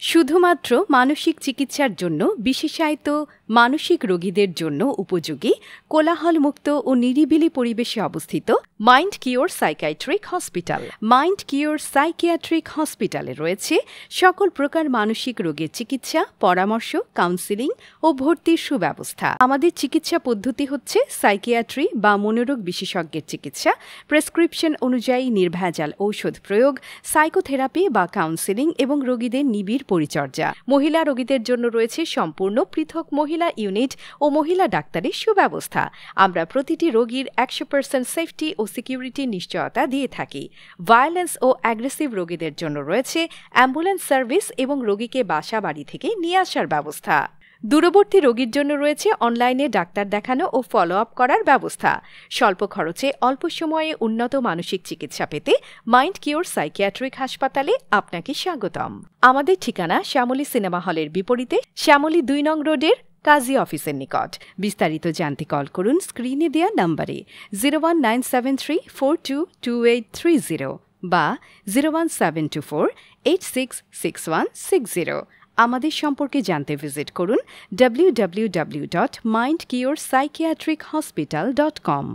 শুধুমাত্র মানসিক চিকিৎসার জন্য বিশেষায়িত মানসিক রোগীদের জন্য উপযোগী কোলাহলমুক্ত ও নিরিবিলি পরিবেশে অবস্থিত mind cure psychiatric hospital. Mind cure psychiatric হসপিটালে রয়েছে সকল প্রকার মানসিক রোগের চিকিৎসা, পরামর্শ, কাউন্সেলিং ও ভর্তির সুব্যবস্থা। আমাদের চিকিৎসা পদ্ধতি হচ্ছে সাইকিয়াট্রি বা মনোরোগ বিশেষজ্ঞের চিকিৎসা, প্রেসক্রিপশন অনুযায়ী নির্ভেজাল ঔষধ প্রয়োগ, সাইকোথেরাপি বা কাউন্সেলিং এবং রোগীদের নিবিড় পরিচর্যা। মহিলা রোগীদের জন্য রয়েছে সম্পূর্ণ পৃথক মহিলা ইউনিট ও মহিলা ডাক্তারের সুব্যবস্থা। আমরা প্রতিটি রোগীর 100% সেফটি ও সিকিউরিটি নিশ্চয়তা দিয়ে থাকি। ভায়োলেন্স ও অ্যাগ্রেসিভ রোগীদের জন্য রয়েছে অ্যাম্বুলেন্স সার্ভিস এবং রোগীকে বাসা বাড়ি থেকে নিয়ে আসার ব্যবস্থা। দূরবর্তী রোগীর জন্য রয়েছে অনলাইনে ডাক্তার দেখানো ও ফলো আপ করার ব্যবস্থা। স্বল্প খরচে অল্প সময়ে উন্নত মানসিক চিকিৎসা পেতে মাইন্ড কিওর সাইকিয়াট্রিক হাসপাতালে আপনাকে স্বাগতম। আমাদের ঠিকানা শ্যামলী সিনেমা হলের বিপরীতে শ্যামলী 2 নং রোডের কাজী অফিসের নিকট। বিস্তারিত জানতে কল করুন স্ক্রিনে দেওয়া নম্বরে 01973422830 বা 01724866160। আমাদের সম্পর্কে জানতে ভিজিট করুন www.mindkiorpsychiatrichospital.com।